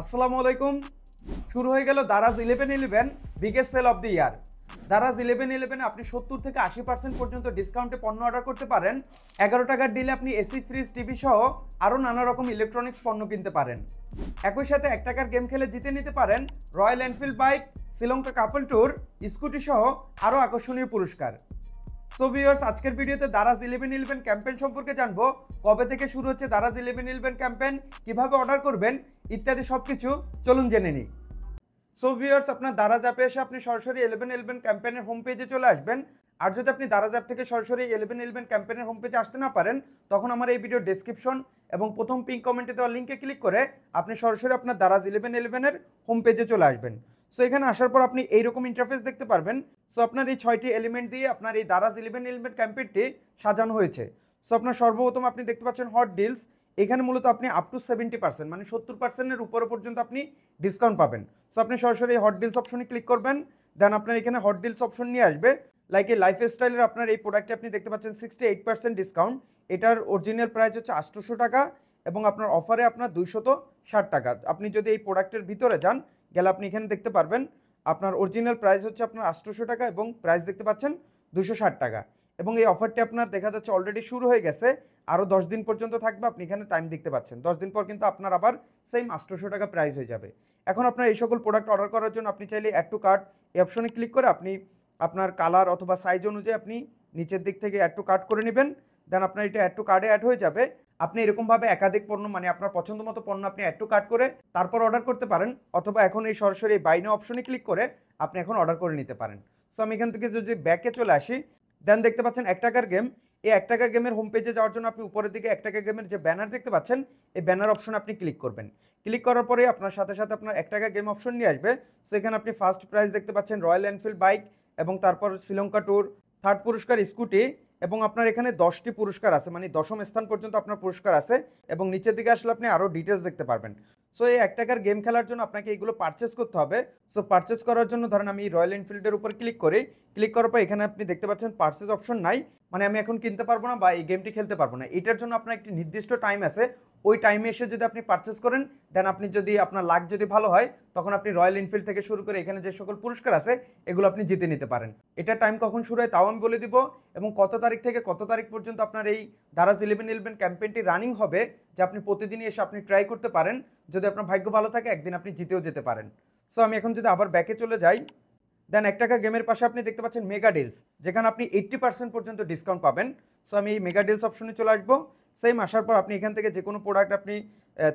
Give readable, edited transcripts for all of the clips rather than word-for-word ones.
আসসালামু আলাইকুম। শুরু হয়ে গেল Daraz 1111 biggest sale of the year. Daraz 1111 আপনি 70 থেকে 80% পর্যন্ত ডিসকাউন্টে পণ্য অর্ডার করতে পারেন। 11 টাকার ডিলে আপনি এসি, ফ্রিজ, টিভি সহ আরও নানা রকম ইলেকট্রনিক্স পণ্য কিনতে পারেন। একই সাথে 1 টাকার গেম খেলে জিতে নিতে পারেন রয়্যাল এনফিল্ড বাইক, শ্রীলঙ্কা কাপল ট্যুর, স্কুটি সহ আরও আকর্ষণীয় পুরস্কার। সো ভিউয়ার্স, আজকের ভিডিওতে দারাজ 1111 ক্যাম্পেইন সম্পর্কে জানবো। কবে থেকে শুরু হচ্ছে দারাজ 1111 ক্যাম্পেইন, কিভাবে অর্ডার করবেন ইত্যাদি সবকিছু চলুন জেনে নিই। সো ভিউয়ার্স, আপনার দারাজ অ্যাপে এসে আপনি সরাসরি 1111 ক্যাম্পেইনের হোম পেজে চলে আসবেন। আর যদি আপনি দারাজ অ্যাপ থেকে সরাসরি 1111 ক্যাম্পেইনের হোম পেজে আসতে না পারেন, তখন আমার এই ভিডিও ডেসক্রিপশন এবং প্রথম পিন কমেন্টে দেওয়া লিঙ্কে ক্লিক করে আপনি সরাসরি আপনার দারাজ 1111 এর হোম পেজে চলে আসবেন। সো এখানে আসার পর আপনি এইরকম ইন্টারফেস দেখতে পারবেন। সো আপনার এই 6টি এলিমেন্ট দিয়ে আপনার এই দারাজ 1111 ক্যাম্পেইনটি সাজানো হয়েছে। সো আপনার সর্বপ্রথম আপনি দেখতে পাচ্ছেন হট ডিলস। এখানে মূলত আপনি আপ টু 70% মানে 70%-এর উপরে পর্যন্ত আপনি ডিসকাউন্ট পাবেন। সো আপনি সরাসরি হট ডিলস অপশনে ক্লিক করবেন। দেন আপনার এখানে হট ডিলস অপশন নিয়ে আসবে। লাইক এই লাইফস্টাইলের আপনার এই প্রোডাক্টে আপনি দেখতে পাচ্ছেন 68% ডিসকাউন্ট। এটার অরিজিনাল প্রাইস হচ্ছে 800 টাকা এবং আপনার অফারে আপনার 260 টাকা। আপনি যদি এই প্রোডাক্টের ভিতরে যান, গেলে আপনি এখানে দেখতে পারবেন আপনার অরিজিনাল প্রাইস হচ্ছে আপনার 800 টাকা এবং প্রাইস দেখতে পাচ্ছেন 260 টাকা। এবং এই অফারটি আপনার দেখা যাচ্ছে অলরেডি শুরু হয়ে গেছে, আরও 10 দিন পর্যন্ত থাকবে। আপনি এখানে টাইম দেখতে পাচ্ছেন, 10 দিন পর কিন্তু আপনার আবার সেম 800 টাকা প্রাইস হয়ে যাবে। এখন আপনার এই সকল প্রোডাক্ট অর্ডার করার জন্য আপনি চাইলে অ্যাড টু কার্ট এই অপশনে ক্লিক করে আপনি আপনার কালার অথবা সাইজ অনুযায়ী আপনি নিচের দিক থেকে অ্যাড টু কার্ট করে নেবেন। দেন আপনার এটা অ্যাড টু কার্টে অ্যাড হয়ে যাবে। আপনি এরকমভাবে একাধিক পণ্য মানে আপনার পছন্দ মতো পণ্য আপনি অ্যাড টু কার্ট করে তারপর অর্ডার করতে পারেন, অথবা এখন এই সরাসরি বাই নাও অপশনে ক্লিক করে আপনি এখন অর্ডার করে নিতে পারেন। সো আমি এখান থেকে যদি ব্যাকে চলে আসি, দেন দেখতে পাচ্ছেন 1 টাকার গেম। এই 1 টাকা গেমের হোম পেজে যাওয়ার জন্য আপনি উপরের দিকে 1 টাকা গেমের যে ব্যানার দেখতে পাচ্ছেন, এই ব্যানার অপশনে আপনি ক্লিক করবেন। ক্লিক করার পরে আপনার সাথে সাথে আপনার 1 টাকা গেম অপশন নিয়ে আসবে। সো এখানে আপনি ফার্স্ট প্রাইজ দেখতে পাচ্ছেন রয়্যাল এনফিল্ড বাইক এবং তারপর শ্রীলঙ্কা ট্যুর, থার্ড পুরস্কার স্কুটি এবং আপনার এখানে 10টি পুরস্কার আছে, মানে 10ম স্থান পর্যন্ত আপনার পুরস্কার আছে। এবং নিচের দিকে আসলে আপনি আরও ডিটেলস দেখতে পারবেন। সো এই 1 টাকার গেম খেলার জন্য আপনাকে এইগুলো পারচেস করতে হবে। সো পারচেস করার জন্য ধরেন আমি রয়্যাল এনফিল্ডের উপর ক্লিক করি। ক্লিক করার পর এখানে আপনি দেখতে পাচ্ছেন পারচেস অপশন নাই, মানে আমি এখন কিনতে পারবো না বা এই গেমটি খেলতে পারবো না। এটার জন্য আপনার একটি নির্দিষ্ট টাইম আছে, ওই টাইমে এসে যদি আপনি পারচেস করেন, দেন আপনি যদি আপনার লাক যদি ভালো হয়, তখন আপনি রয়্যাল এনফিল্ড থেকে শুরু করে এখানে যে সকল পুরস্কার আছে এগুলো আপনি জিতে নিতে পারেন। এটার টাইম কখন শুরু হয় তাও আমি বলে দিব, এবং কত তারিখ থেকে কত তারিখ পর্যন্ত আপনার এই দারাজ 1111 ক্যাম্পেইনটি রানিং হবে, যে আপনি প্রতিদিনই এসে আপনি ট্রাই করতে পারেন। যদি আপনার ভাগ্য ভালো থাকে একদিন আপনি জিতেও যেতে পারেন। সো আমি এখন যদি আবার ব্যাকে চলে যাই, দেন 1 টাকা গেমের পাশে আপনি দেখতে পাচ্ছেন মেগা ডিলস, যেখানে আপনি 80% পর্যন্ত ডিসকাউন্ট পাবেন। সো আমি এই মেগা ডিলস অপশনে চলে আসবো। সেম আসার পর আপনি এখান থেকে যে কোনো প্রোডাক্ট আপনি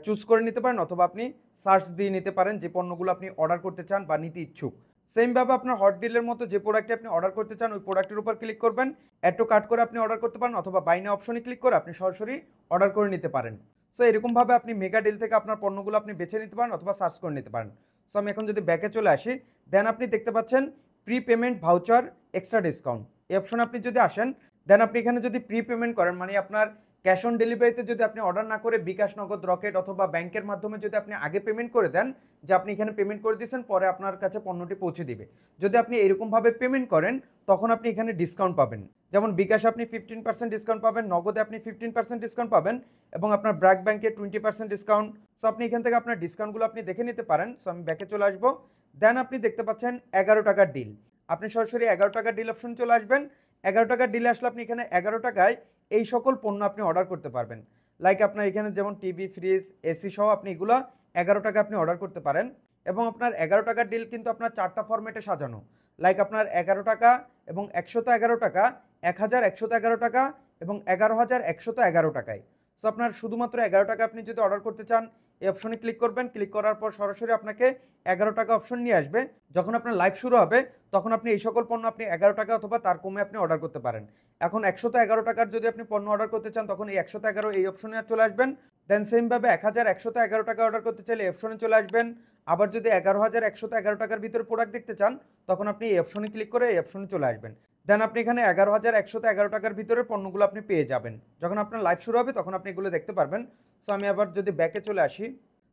চুজ করে নিতে পারেন, অথবা আপনি সার্চ দিয়ে নিতে পারেন যে পণ্যগুলো আপনি অর্ডার করতে চান বা নিতে ইচ্ছুক। সেমভাবে আপনার হট ডিলের মতো যে প্রোডাক্টটি আপনি অর্ডার করতে চান ওই প্রোডাক্টের উপর ক্লিক করবেন, অ্যাড টু কার্ট করে আপনি অর্ডার করতে পারেন, অথবা বাই নাও অপশনে ক্লিক করে আপনি সরাসরি অর্ডার করে নিতে পারেন। সো এরকমভাবে আপনি মেগা ডিল থেকে আপনার পণ্যগুলো আপনি বেছে নিতে পারেন অথবা সার্চ করে নিতে পারেন। সো আমি এখন যদি ব্যাকে চলে আসি, দেন আপনি দেখতে পাচ্ছেন pre payment voucher extra discount, এই অপশনে আপনি যদি আসেন, দেন আপনি এখানে যদি প্রি পেমেন্ট করেন, মানে আপনার ক্যাশ অন ডেলিভারিতে যদি আপনি অর্ডার না করে বিকাশ, নগদ, রকেট অথবা ব্যাংকের মাধ্যমে যদি আপনি আগে পেমেন্ট করে দেন, যে আপনি এখানে পেমেন্ট করে দিয়েছেন, পরে আপনার কাছে পণ্যটি পৌঁছে দিবে, যদি আপনি এরকমভাবে পেমেন্ট করেন তখন আপনি এখানে ডিসকাউন্ট পাবেন। যেমন বিকাশে আপনি 15% ডিসকাউন্ট পাবেন, নগদে আপনি 15% ডিসকাউন্ট পাবেন এবং আপনার ব্র্যাক ব্যাংকে 20% ডিসকাউন্ট। সো আপনি এখান থেকে আপনার ডিসকাউন্টগুলো আপনি দেখে নিতে পারেন। সো আমি ব্যাকে চলে আসবো। দেন আপনি দেখতে পাচ্ছেন 11 টাকার ডিল, আপনি সরাসরি 11 টাকার ডিল অপশন চলে আসবেন। 11 টাকার ডিলে আসলে আপনি এখানে 11 টাকায় এই সকল পণ্য আপনি অর্ডার করতে পারবেন। লাইক আপনার এখানে যেমন টিভি, ফ্রিজ, এসি সহ আপনি এগুলো 11 টাকা আপনি অর্ডার করতে পারেন। এবং আপনার 11 টাকার ডিল কিন্তু আপনার 4টা ফরম্যাটে সাজানো। লাইক আপনার 11 টাকা এবং 111 টাকা, 1111 টাকা এবং 11,111 টাকায়। সো আপনার শুধুমাত্র 11 টাকা আপনি যদি অর্ডার করতে চান, এই অপশনে ক্লিক করবেন। ক্লিক করার পর সরাসরি আপনাকে 11 টাকা অপশন নিয়ে আসবে। যখন আপনার লাইভ শুরু হবে তখন আপনি এই সকল পণ্য আপনি 11 টাকা অথবা তার কমে আপনি অর্ডার করতে পারেন। এখন 111 টাকার যদি আপনি পণ্য অর্ডার করতে চান, তখন এই 111 এই অপশনে চলে আসবেন। দেন সেমভাবে 1111 টাকা অর্ডার করতে চাইলে এই অপশনে চলে আসবেন। আবার যদি 11,111 টাকার ভিতরে প্রোডাক্ট দেখতে চান, তখন আপনি এই অপশনে ক্লিক করে এই অপশনে চলে আসবেন। দেন আপনি এখানে 11,111 টাকার ভিতরে পণ্যগুলো আপনি পেয়ে যাবেন। যখন আপনার লাইভ শুরু হবে তখন আপনি এগুলো দেখতে পারবেন। সো আমি আবার যদি ব্যাকে চলে আসি,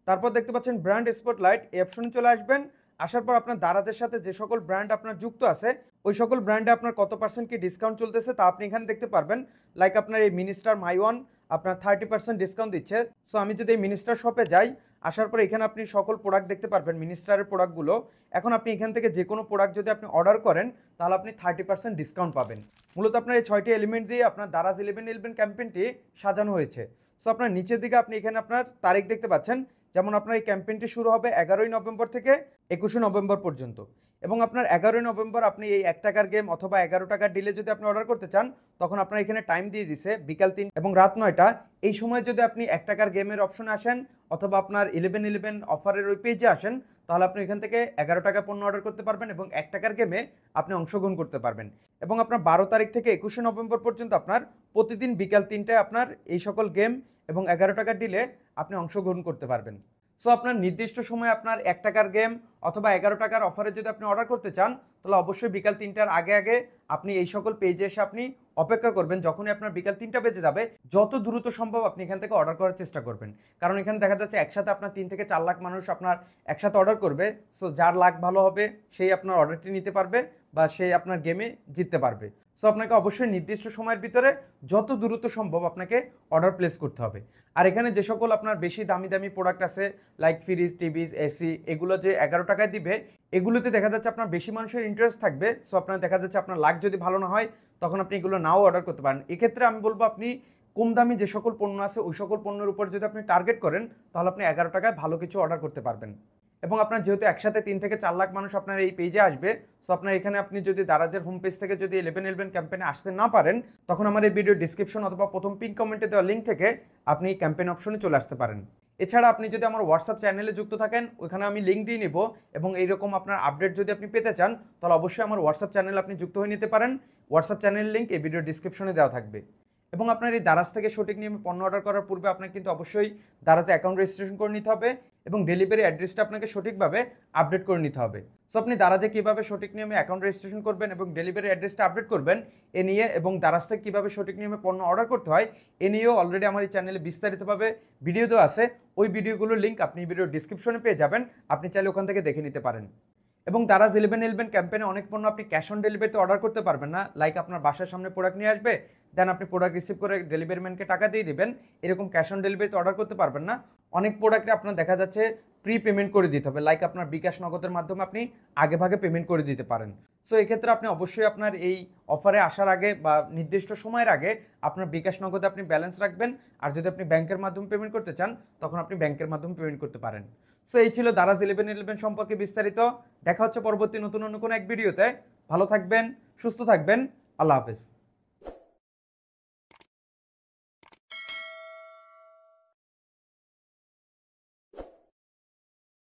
তারপর দেখতে পাচ্ছেন ব্র্যান্ড স্পটলাইট, এই অপশনে চলে আসবেন। আসার পর আপনার দারাজের সাথে যে সকল ব্র্যান্ড আপনার যুক্ত আছে ওই সকল ব্র্যান্ডে আপনার কত পার্সেন্ট কি ডিসকাউন্ট চলতেছে তা আপনি এখানে দেখতে পারবেন। লাইক আপনার এই মিনিস্টার মাই ওয়ান আপনার 30% ডিসকাউন্ট দিচ্ছে। সো আমি যদি এই মিনিস্টার শপে যাই, আসার পরে এখানে আপনি সকল প্রোডাক্ট দেখতে পারবেন, মিনিস্টারের প্রোডাক্টগুলো। এখন আপনি এখান থেকে যে কোনো প্রোডাক্ট যদি আপনি অর্ডার করেন তাহলে আপনি 30% ডিসকাউন্ট পাবেন। মূলত আপনার এই 6টি এলিমেন্ট দিয়ে আপনার দারাজ 1111 ক্যাম্পেইনটি সাজানো হয়েছে। সো আপনার নিচের দিকে আপনি এখানে আপনার তারিখ দেখতে পাচ্ছেন, যেমন আপনার এই ক্যাম্পেইনটি শুরু হবে 11ই নভেম্বর থেকে 21শে নভেম্বর পর্যন্ত। এবং আপনার 11ই নভেম্বর আপনি এই 1 টাকার গেম অথবা 11 টাকার ডিলে যদি আপনি অর্ডার করতে চান, তখন আপনার এখানে টাইম দিয়ে দিছে বিকাল 3 এবং রাত 9টা। এই সময় যদি আপনি 1 টাকার গেমের অপশনে আসেন অথবা আপনার 1111 অফারের ওই পেজে আসেন, তাহলে আপনি এখান থেকে 11 টাকা পণ্য অর্ডার করতে পারবেন এবং 1 টাকার গেমে আপনি অংশগ্রহণ করতে পারবেন। এবং আপনার 12 তারিখ থেকে 21শে নভেম্বর পর্যন্ত আপনার প্রতিদিন বিকাল 3টায় আপনার এই সকল গেম এবং 11 টাকার ডিলে আপনি অংশগ্রহণ করতে পারবেন। সো আপনার নির্দিষ্ট সময়ে আপনার 1 টাকার গেম অথবা 11 টাকার অফারে যদি আপনি অর্ডার করতে চান, তাহলে অবশ্যই বিকাল 3টার আগে আগে আপনি এই সকল পেজে এসে আপনি অপেক্ষা করবেন। যখনই আপনার বিকাল 3টা বেজে যাবে, যত দ্রুত সম্ভব আপনি এখান থেকে অর্ডার করার চেষ্টা করবেন। কারণ এখানে দেখা যাচ্ছে একসাথে আপনার 3 থেকে 4 লাখ মানুষ আপনার একসাথে অর্ডার করবে। সো যার লাক ভালো হবে সেই আপনার অর্ডারটি নিতে পারবে বা সেই আপনার গেমে জিততে পারবে। সো আপনাকে অবশ্যই নির্দিষ্ট সময়ের ভিতরে যত দ্রুত সম্ভব আপনাকে অর্ডার প্লেস করতে হবে। আর এখানে যে সকল আপনার বেশি দামি দামি প্রোডাক্ট আছে, লাইক ফ্রিজ, টিভিজ, এসি, এগুলো যে 11 টাকায় দিবে, এগুলোতে দেখা যাচ্ছে আপনার বেশি মানুষের ইন্টারেস্ট থাকবে। সো আপনার দেখা যাচ্ছে আপনার লাক যদি ভালো না হয়, তখন আপনি এগুলো নাও অর্ডার করতে পারেন। এক্ষেত্রে আমি বলবো আপনি কম দামি যে সকল পণ্য আছে ওই সকল পণ্যের উপর যদি আপনি টার্গেট করেন, তাহলে আপনি 11 টাকায় ভালো কিছু অর্ডার করতে পারবেন। এবং আপনার যেহেতু একসাথে 3 থেকে 4 লাখ মানুষ আপনার এই পেজে আসবে, সো আপনার এখানে আপনি যদি দারাজের হোম পেজ থেকে যদি 1111 ক্যাম্পেইনে আসতে না পারেন, তখন আমার এই ভিডিও ডিসক্রিপশন অথবা প্রথম পিন কমেন্টে দেওয়া লিঙ্ক থেকে আপনি ক্যাম্পেইন অপশনে চলে আসতে পারেন। এছাড়া আপনি যদি আমার হোয়াটসঅ্যাপ চ্যানেলে যুক্ত থাকেন, ওইখানে আমি লিঙ্ক দিয়ে নিব। এবং এইরকম আপনার আপডেট যদি আপনি পেতে চান, তাহলে অবশ্যই আমার হোয়াটসঅ্যাপ চ্যানেলে আপনি যুক্ত হয়ে নিতে পারেন। হোয়াটসঅ্যাপ চ্যানেলের লিঙ্ক এই ভিডিও ডিসক্রিপশনে দেওয়া থাকবে। এবং আপনার এই দারাজ থেকে সঠিক নিয়মে পণ্য অর্ডার করার পূর্বে আপনাকে কিন্তু অবশ্যই দারাজে অ্যাকাউন্ট রেজিস্ট্রেশন করে নিতে হবে এবং ডেলিভারি অ্যাড্রেসটা আপনাকে সঠিকভাবে আপডেট করে নিতে হবে। সো আপনি দারাজে কীভাবে সঠিক নিয়মে অ্যাকাউন্ট রেজিস্ট্রেশন করবেন এবং ডেলিভারি অ্যাড্রেসটা আপডেট করবেন এ নিয়ে, এবং দারাজ থেকে কীভাবে সঠিক নিয়মে পণ্য অর্ডার করতে হয় এ নিয়েও অলরেডি আমার এই চ্যানেলে বিস্তারিতভাবে ভিডিও দেওয়া আছে। ওই ভিডিওগুলোর লিঙ্ক আপনি ভিডিও ডিসক্রিপশনে পেয়ে যাবেন, আপনি চাইলে ওখান থেকে দেখে নিতে পারেন। এবং দারাজ 1111 ক্যাম্পেইনে অনেক পণ্য আপনি ক্যাশ অন ডেলিভারিতে অর্ডার করতে পারবেন না। লাইক আপনার বাসার সামনে প্রোডাক্ট নিয়ে আসবে, দেন আপনি প্রোডাক্ট রিসিভ করে ডেলিভারি ম্যানকে টাকা দিয়ে দিবেন, এরকম ক্যাশ অন ডেলিভারিতে অর্ডার করতে পারবেন না। অনেক প্রোডাক্টে আপনার দেখা যাচ্ছে প্রি পেমেন্ট করে দিতে হবে, লাইক আপনার বিকাশ নগদের মাধ্যমে আপনি আগে ভাগে পেমেন্ট করে দিতে পারেন। সো এক্ষেত্রে আপনি অবশ্যই আপনার এই অফারে আসার আগে বা নির্দিষ্ট সময়ের আগে আপনার বিকাশ নগদে আপনি ব্যালেন্স রাখবেন। আর যদি আপনি ব্যাংকের মাধ্যমে পেমেন্ট করতে চান, তখন আপনি ব্যাংকের মাধ্যমে পেমেন্ট করতে পারেন। সো এই ছিল দারাজ 1111 সম্পর্কে বিস্তারিত। দেখা হচ্ছে পরবর্তী নতুন অন্য কোনো এক ভিডিওতে। ভালো থাকবেন, সুস্থ থাকবেন, আল্লাহ হাফেজ।